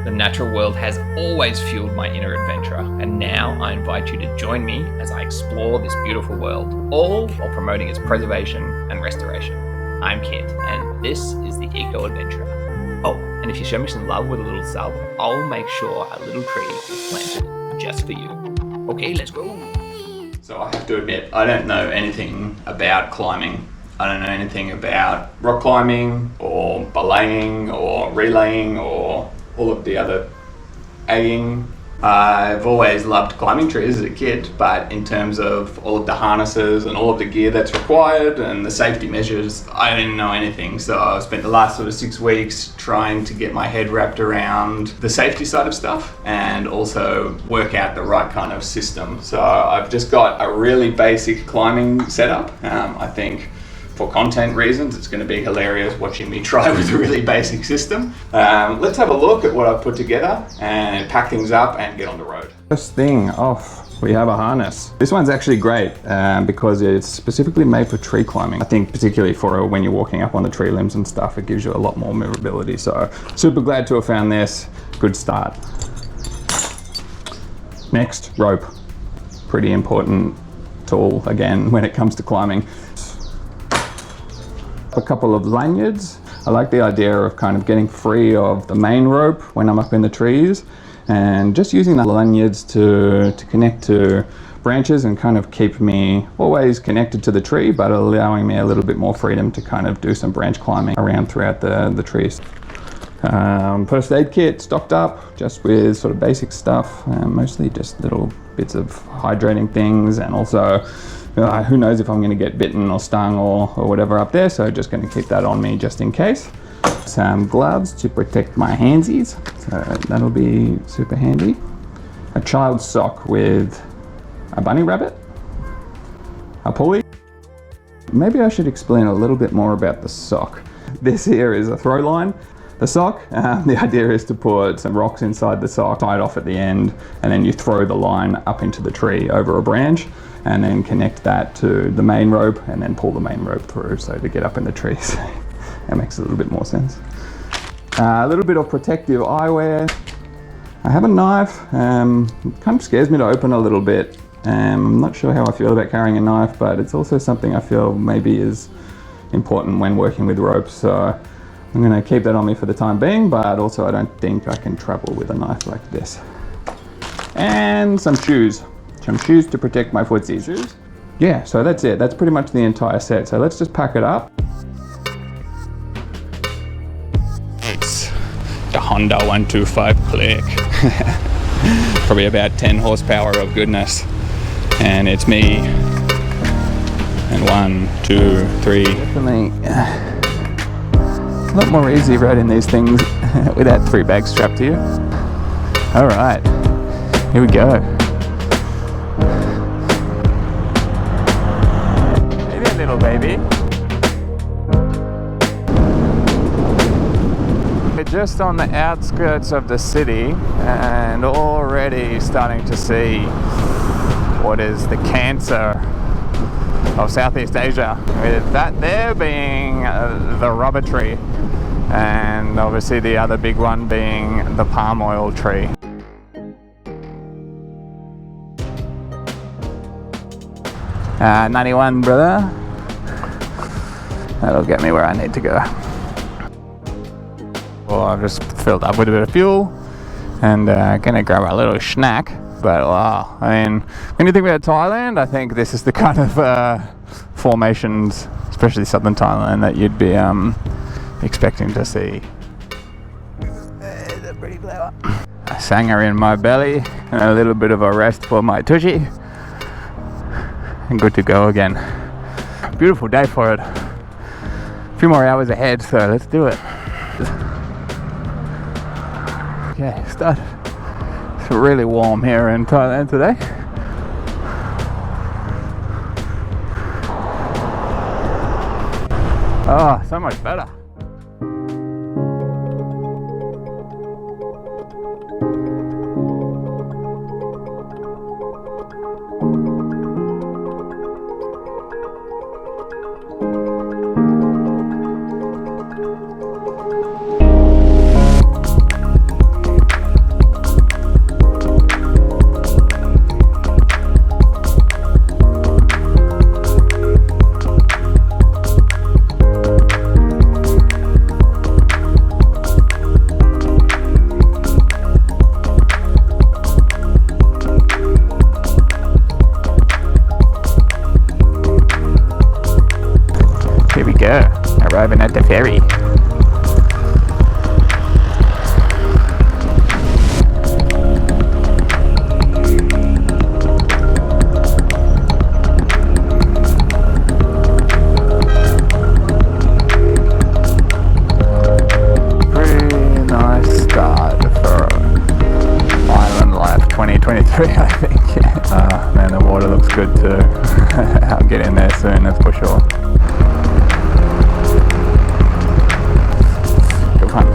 The natural world has always fueled my inner adventurer, and now I invite you to join me as I explore this beautiful world, all while promoting its preservation and restoration. I'm Kit, and this is the TheEcoAdventurer. Oh, and if you show me some love with a little sub, I'll make sure a little tree is planted just for you. Okay, let's go. So I have to admit, I don't know anything about climbing. I don't know anything about rock climbing or belaying or relaying or all of the other egging. I've always loved climbing trees as a kid, but in terms of all of the harnesses and all of the gear that's required and the safety measures, I didn't know anything. So I spent the last sort of 6 weeks trying to get my head wrapped around the safety side of stuff and also work out the right kind of system. So I've just got a really basic climbing setup. I think for content reasons, it's going to be hilarious watching me try with a really basic system. Let's have a look at what I've put together and pack things up and get on the road. First thing off, we have a harness. This one's actually great because it's specifically made for tree climbing. I think particularly for when you're walking up on the tree limbs and stuff, it gives you a lot more maneuverability. So super glad to have found this. Good start. Next, rope. Pretty important tool again when it comes to climbing. A couple of lanyards. I like the idea of kind of getting free of the main rope when I'm up in the trees and just using the lanyards to connect to branches and kind of keep me always connected to the tree, but allowing me a little bit more freedom to kind of do some branch climbing around throughout the trees. First aid kit stocked up just with sort of basic stuff, mostly just little bits of hydrating things, and also who knows if I'm going to get bitten or stung or whatever up there, so just going to keep that on me just in case. Some gloves to protect my handsies, so that'll be super handy. A child's sock with a bunny rabbit, a pulley. Maybe I should explain a little bit more about the sock. This here is a throw line. The sock, the idea is to put some rocks inside the sock, tie it off at the end, and then you throw the line up into the tree over a branch, and then connect that to the main rope, and then pull the main rope through, so to get up in the trees. That makes a little bit more sense. A little bit of protective eyewear. I have a knife. It kind of scares me to open a little bit. I'm not sure how I feel about carrying a knife, but it's also something I feel maybe is important when working with ropes. So I'm going to keep that on me for the time being, but also I don't think I can travel with a knife like this. And some shoes. Some shoes to protect my footsies. Shoes? Yeah, so that's it. That's pretty much the entire set. So let's just pack it up. It's the Honda 125 Click. Probably about 10 horsepower of goodness. And it's me. And 1, 2, 3. Definitely a lot more easy riding these things without 3 bags strapped to you. All right, here we go. Hey there, little baby. We're just on the outskirts of the city and already starting to see what is the cancer of Southeast Asia, with that there being the rubber tree, and obviously the other big one being the palm oil tree. Uh, 91, brother. That'll get me where I need to go. Well, I've just filled up with a bit of fuel and gonna grab a little snack. But wow, I mean, when you think about Thailand, I think this is the kind of formations, especially southern Thailand, that you'd be expecting to see. There's a pretty flower. A sanger in my belly and a little bit of a rest for my tushy. And good to go again. Beautiful day for it. A few more hours ahead, so let's do it. Okay, start. It's really warm here in Thailand today. Oh, so much better. at the ferry. Pretty nice start for Island Life 2023, I think. Man, the water looks good too. I'll get in there soon, that's for sure. Good fun.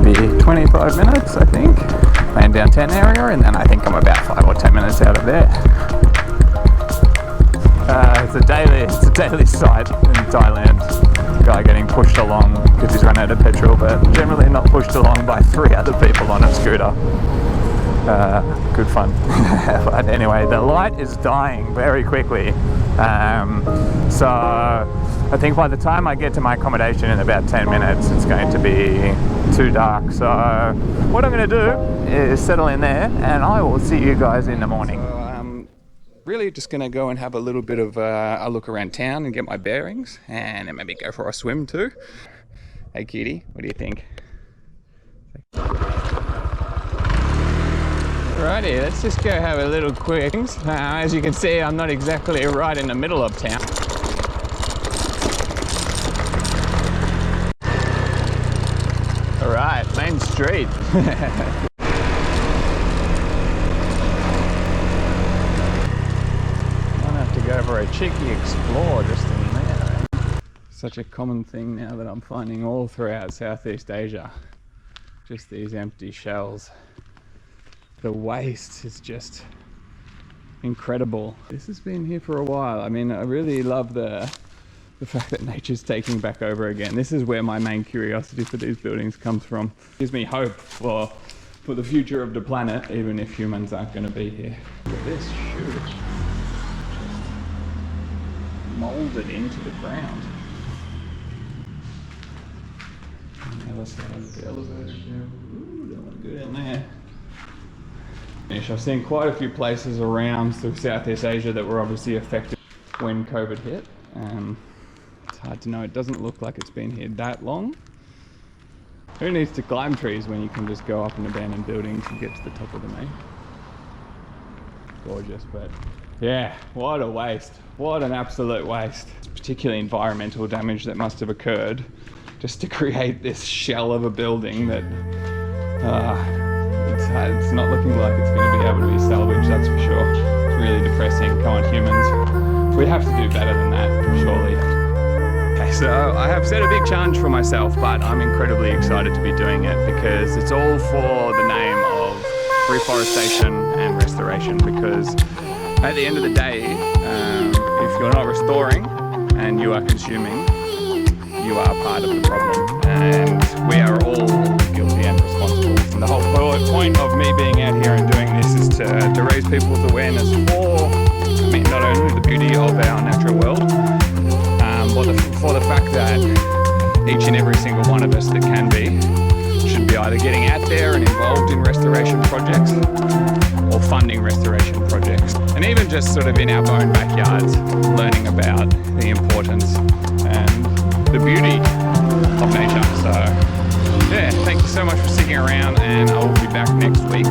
Maybe 25 minutes, I think. Land downtown area, and then I think I'm about 5 or 10 minutes out of there. It's a daily sight in Thailand. Guy getting pushed along because he's run out of petrol, but generally not pushed along by 3 other people on a scooter. Good fun. But anyway, the light is dying very quickly, so I think by the time I get to my accommodation in about 10 minutes it's going to be too dark. So what I'm going to do is settle in there and I will see you guys in the morning. Really just going to go and have a little bit of a look around town and get my bearings, and then maybe go for a swim too. Hey cutie, what do you think? Alrighty, let's just go have a little quick. As you can see, I'm not exactly right in the middle of town. Alright, main street. Go for a cheeky explore just in there. Such a common thing now that I'm finding all throughout Southeast Asia. Just these empty shells. The waste is just incredible. This has been here for a while. I mean, I really love the fact that nature's taking back over again. This is where my main curiosity for these buildings comes from. It gives me hope for the future of the planet, even if humans aren't going to be here. Look at this, shoot. Molded into the ground. On the other side of the elevator. Ooh, that looked good in there. I've seen quite a few places around through Southeast Asia that were obviously affected when COVID hit. It's hard to know. It doesn't look like it's been here that long. Who needs to climb trees when you can just go up in abandoned buildings and get to the top of them, eh? Gorgeous, but yeah, what a waste. What an absolute waste. Particularly environmental damage that must have occurred just to create this shell of a building that it's not looking like it's going to be able to be salvaged, that's for sure. It's really depressing. Come on, humans. We have to do better than that, surely. Okay, so I have set a big challenge for myself, but I'm incredibly excited to be doing it because it's all for the name of reforestation and restoration, because at the end of the day, if you're not restoring and you are consuming, you are part of the problem, and we are all guilty and responsible. And the whole point of me being out here and doing this is to raise people's awareness for, not only the beauty of our natural world, but for the fact that each and every single one of us that can be should be either getting out there and involved in restoration projects or funding restoration projects, and even just sort of in our own backyards learning about the importance and the beauty of nature. So yeah, thank you so much for sticking around, and I will be back next week.